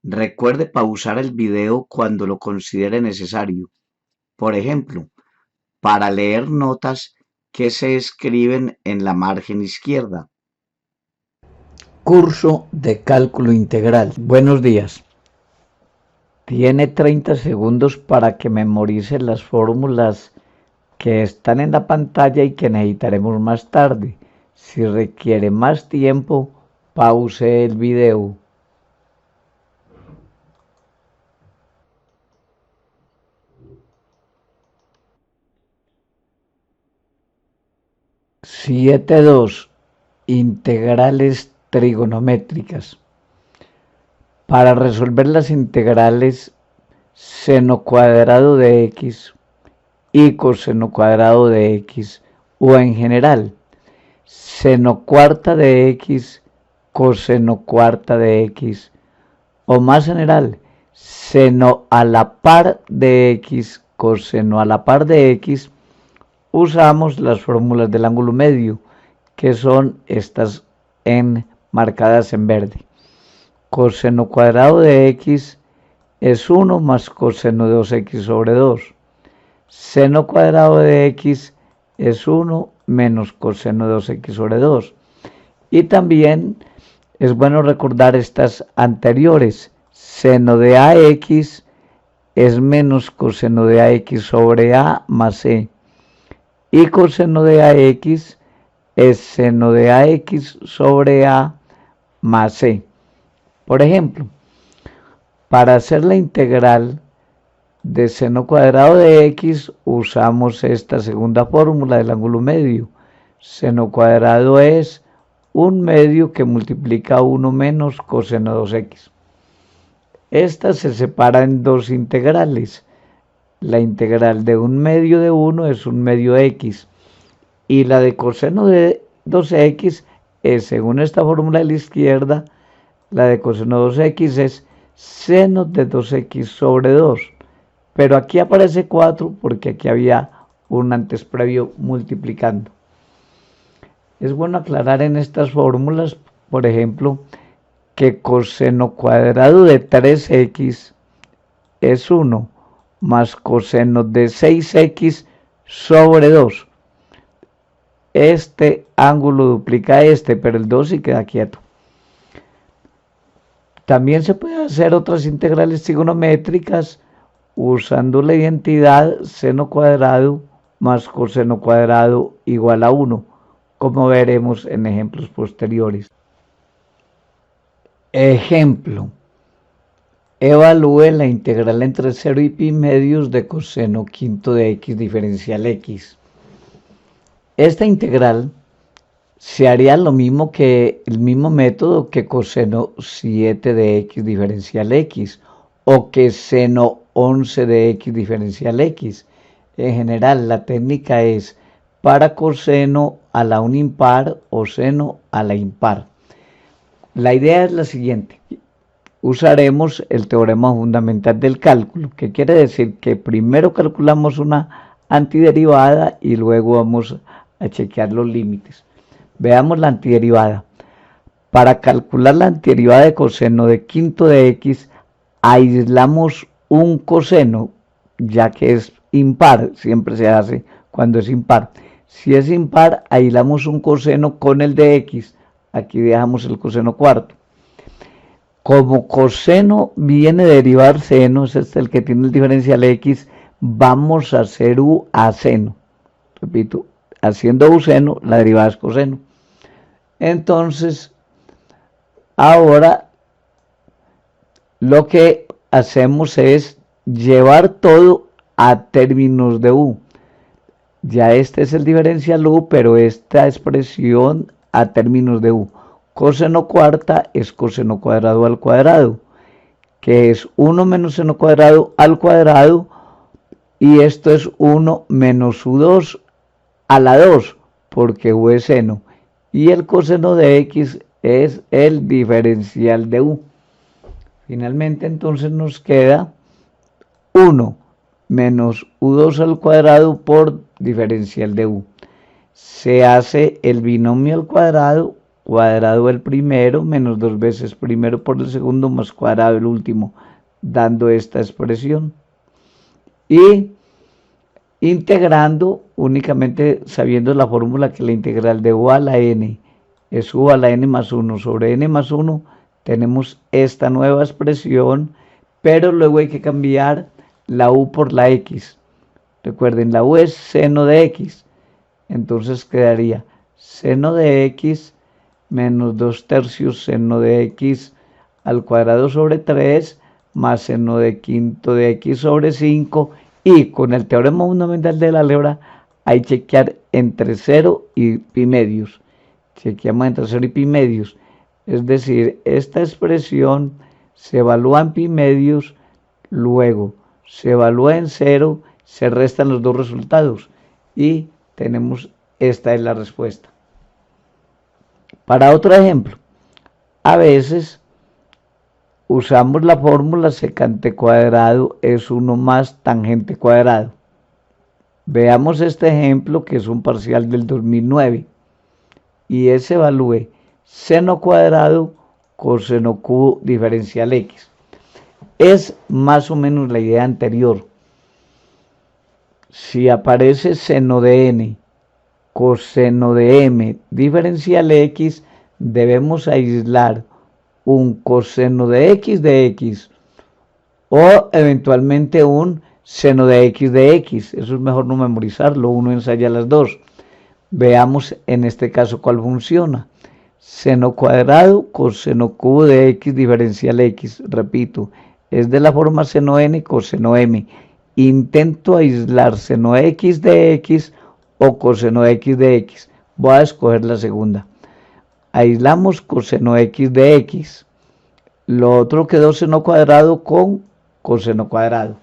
Recuerde pausar el video cuando lo considere necesario. Por ejemplo, para leer notas que se escriben en la margen izquierda. Curso de cálculo integral. Buenos días. Tiene 30 segundos para que memorice las fórmulas que están en la pantalla y que necesitaremos más tarde. Si requiere más tiempo, pause el video. Siete dos. Integrales trigonométricas. Para resolver las integrales seno cuadrado de x y coseno cuadrado de x, o en general seno cuarta de x, coseno cuarta de x, o más general seno a la par de x, coseno a la par de x, usamos las fórmulas del ángulo medio, que son estas marcadas en verde. Coseno cuadrado de x es 1 más coseno de 2x sobre 2. Seno cuadrado de x es 1 menos coseno de 2x sobre 2. Y también es bueno recordar estas anteriores. Seno de ax es menos coseno de ax sobre a más c. Y coseno de ax es seno de ax sobre a más c. Por ejemplo, para hacer la integral de seno cuadrado de x usamos esta segunda fórmula del ángulo medio. Seno cuadrado es 1 medio que multiplica 1 menos coseno de 2x. Esta se separa en dos integrales. La integral de 1 medio de 1 es 1 medio de x. Y la de coseno de 2x es, según esta fórmula de la izquierda, la de coseno de 2x es seno de 2x sobre 2. Pero aquí aparece 4 porque aquí había un antes previo multiplicando. Es bueno aclarar en estas fórmulas, por ejemplo, que coseno cuadrado de 3x es 1 más coseno de 6x sobre 2. Este ángulo duplica este, pero el 2 sí queda quieto. También se pueden hacer otras integrales trigonométricas usando la identidad seno cuadrado más coseno cuadrado igual a 1, como veremos en ejemplos posteriores. Ejemplo. Evalúe la integral entre 0 y pi medios de coseno quinto de x diferencial x. Esta integral se haría lo mismo que el mismo método que coseno 7 de x diferencial x o que seno 11 de x diferencial x. En general, la técnica es para coseno a la un impar o seno a la impar. La idea es la siguiente. Usaremos el teorema fundamental del cálculo, que quiere decir que primero calculamos una antiderivada y luego vamos a chequear los límites. Veamos la antiderivada. Para calcular la antiderivada de coseno de quinto de x, aislamos un coseno, ya que es impar, siempre se hace cuando es impar. Si es impar, aislamos un coseno con el de x, aquí dejamos el coseno cuarto. Como coseno viene de derivar seno, es este el que tiene el diferencial x, vamos a hacer u a seno. Repito, haciendo u seno, la derivada es coseno. Entonces, ahora lo que hacemos es llevar todo a términos de u. Ya este es el diferencial u, pero esta expresión a términos de u. Coseno cuarta es coseno cuadrado al cuadrado, que es 1 menos seno cuadrado al cuadrado, y esto es 1 menos u2 a la 2, porque u es seno, y el coseno de x es el diferencial de u. Finalmente, entonces nos queda 1 menos u2 al cuadrado por diferencial de u. Se hace el binomio al cuadrado cuadrado del primero menos 2 veces primero por el segundo más cuadrado del último, dando esta expresión. Y integrando únicamente sabiendo la fórmula que la integral de u a la n es u a la n más 1 sobre n más 1, tenemos esta nueva expresión, pero luego hay que cambiar la u por la x. Recuerden, la u es seno de x, entonces quedaría seno de x menos 2 tercios seno de x al cuadrado sobre 3 más seno de quinto de x sobre 5, y con el teorema fundamental del álgebra hay que chequear entre 0 y pi medios. Chequeamos entre 0 y pi medios, es decir, esta expresión se evalúa en pi medios, luego se evalúa en 0, se restan los dos resultados y tenemos, esta es la respuesta. Para otro ejemplo, a veces usamos la fórmula secante cuadrado es 1 más tangente cuadrado. Veamos este ejemplo que es un parcial del 2009 y es evalúe seno cuadrado coseno cubo diferencial x. Es más o menos la idea anterior. Si aparece seno de n, coseno de m diferencial x, debemos aislar un coseno de x o eventualmente un seno de x. Eso es mejor no memorizarlo, uno ensaya las dos. Veamos en este caso cuál funciona. Seno cuadrado coseno cubo de x diferencial x. Repito, es de la forma seno n coseno m. Intento aislar seno x de x o coseno de x. Voy a escoger la segunda. Aislamos coseno x de x. Lo otro quedó seno cuadrado con coseno cuadrado.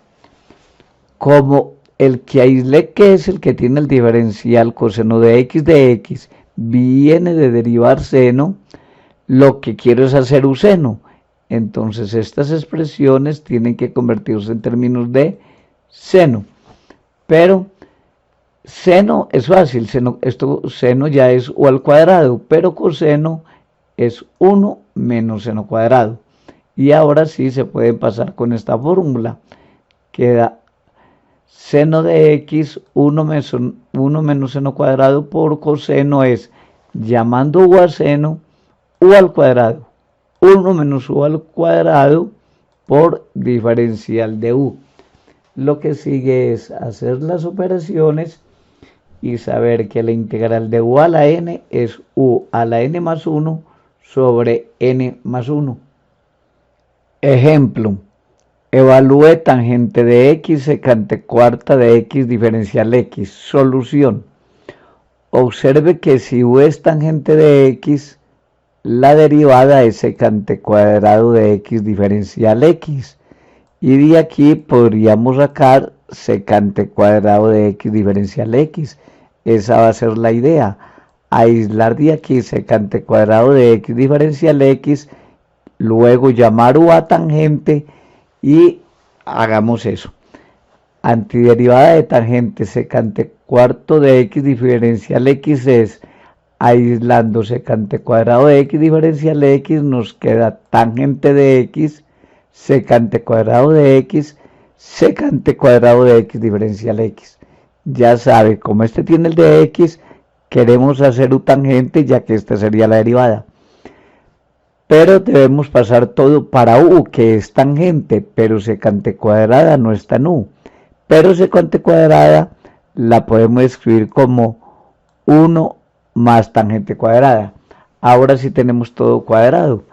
Como el que aislé, que es el que tiene el diferencial coseno de x, viene de derivar seno, lo que quiero es hacer un seno. Entonces estas expresiones tienen que convertirse en términos de seno. Pero seno es fácil, seno ya es u al cuadrado, pero coseno es 1 menos seno cuadrado. Y ahora sí se puede pasar con esta fórmula. Queda seno de x, 1 menos seno cuadrado por coseno es, llamando u a seno, u al cuadrado. 1 menos u al cuadrado por diferencial de u. Lo que sigue es hacer las operaciones y saber que la integral de u a la n es u a la n más 1 sobre n más 1. Ejemplo, evalúe tangente de x secante cuarta de x diferencial x. Solución. Observe que si u es tangente de x, la derivada es secante cuadrado de x diferencial x. Y de aquí podríamos sacar secante cuadrado de x diferencial x. Esa va a ser la idea. Aislar de aquí secante cuadrado de x diferencial x, luego llamar u a tangente y hagamos eso. Antiderivada de tangente secante cuarto de x diferencial x es, aislando secante cuadrado de x diferencial x, nos queda tangente de x, secante cuadrado de x, secante cuadrado de x diferencial x. Ya sabe, como este tiene el de x, queremos hacer u tangente, ya que esta sería la derivada. Pero debemos pasar todo para u, que es tangente, pero secante cuadrada no está en u. Pero secante cuadrada la podemos escribir como 1 más tangente cuadrada. Ahora sí tenemos todo cuadrado.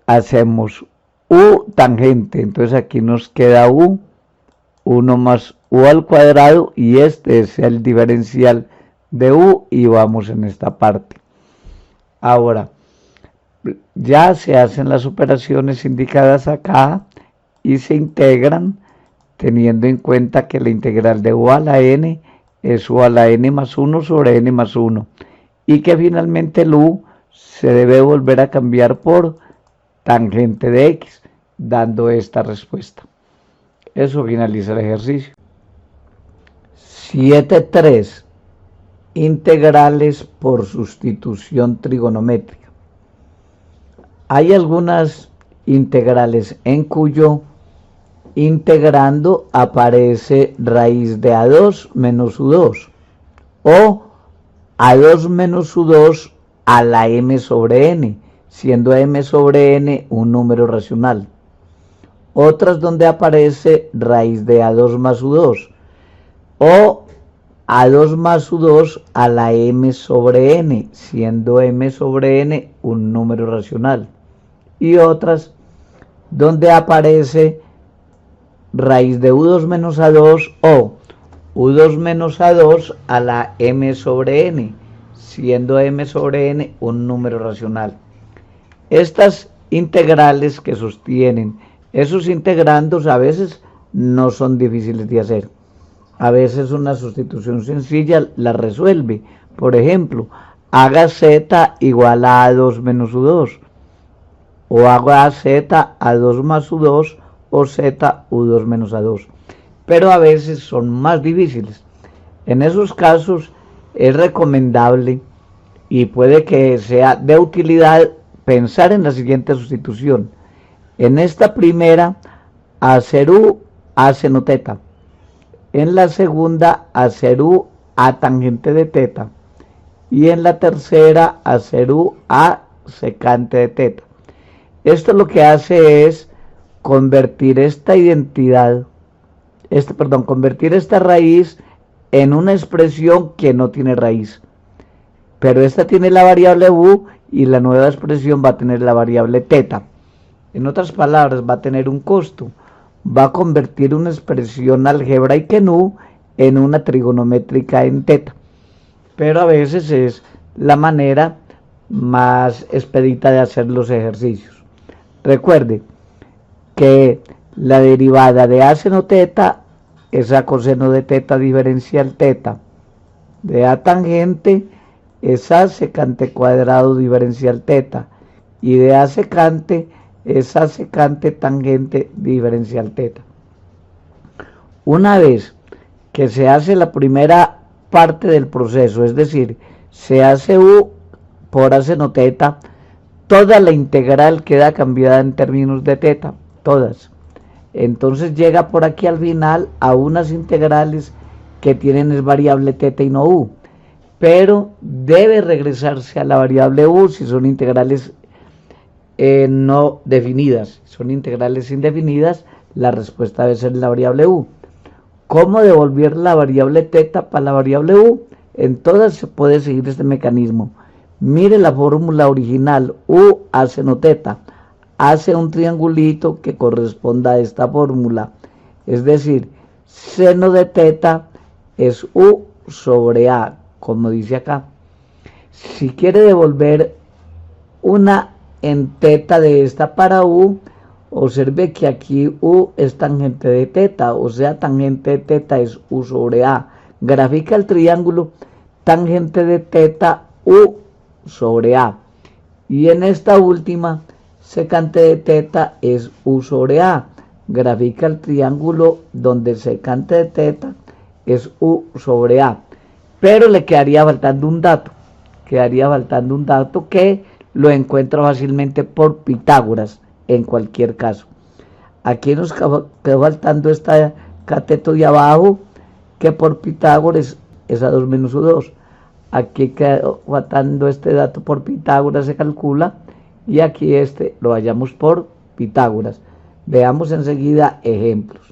Hacemos u tangente, entonces aquí nos queda u, 1 más u al cuadrado, y este es el diferencial de u, y vamos en esta parte. Ahora, ya se hacen las operaciones indicadas acá y se integran teniendo en cuenta que la integral de u a la n es u a la n más 1 sobre n más 1 y que finalmente el u se debe volver a cambiar por tangente de x, dando esta respuesta. Eso finaliza el ejercicio. 7.3. integrales por sustitución trigonométrica. Hay algunas integrales en cuyo integrando aparece raíz de A2 menos U2 o A2 menos U2 a la m sobre n, siendo m sobre n un número racional. Otras donde aparece raíz de A2 más U2 o A2 más U2 a la m sobre n, siendo m sobre n un número racional. Y otras donde aparece raíz de U2 menos A2 o U2 menos A2 a la m sobre n, siendo m sobre n un número racional. Estas integrales que sostienen esos integrandos a veces no son difíciles de hacer. A veces una sustitución sencilla la resuelve. Por ejemplo, haga z igual a A2 menos U2 o haga z A2 más U2 o z U2 menos A2. Pero a veces son más difíciles. En esos casos es recomendable y puede que sea de utilidad pensar en la siguiente sustitución. En esta primera, hacer u a seno teta. En la segunda, hacer u a tangente de teta. Y en la tercera, hacer u a secante de teta. Esto lo que hace es convertir esta convertir esta raíz en una expresión que no tiene raíz. Pero esta tiene la variable u y la nueva expresión va a tener la variable teta. En otras palabras, va a tener un costo. Va a convertir una expresión algebraica en u en una trigonométrica en teta. Pero a veces es la manera más expedita de hacer los ejercicios. Recuerde que la derivada de a seno teta es a coseno de teta diferencial teta. De a tangente es a secante cuadrado diferencial teta. Y de a secante es a secante tangente diferencial teta. Una vez que se hace la primera parte del proceso, es decir, se hace u por a seno teta, toda la integral queda cambiada en términos de teta, todas. Entonces llega por aquí al final a unas integrales que tienen es variable teta y no u, pero debe regresarse a la variable u si son integrales no definidas. Son integrales indefinidas, la respuesta debe ser la variable u. ¿Cómo devolver la variable teta para la variable u? En todas se puede seguir este mecanismo. Mire la fórmula original, u a seno teta. Hace un triangulito que corresponda a esta fórmula. Es decir, seno de teta es u sobre a, como dice acá. Si quiere devolver una en teta de esta para u, observe que aquí u es tangente de teta, o sea, tangente de teta es u sobre a. Grafica el triángulo tangente de teta u sobre a. Y en esta última, secante de teta es u sobre a. Grafica el triángulo donde secante de teta es u sobre a. Pero le quedaría faltando un dato. Que lo encuentra fácilmente por Pitágoras en cualquier caso. Aquí nos quedó faltando este cateto de abajo, que por Pitágoras es A2 menos U2. Aquí quedó faltando este dato por Pitágoras, se calcula, y aquí lo hallamos por Pitágoras. Veamos enseguida ejemplos.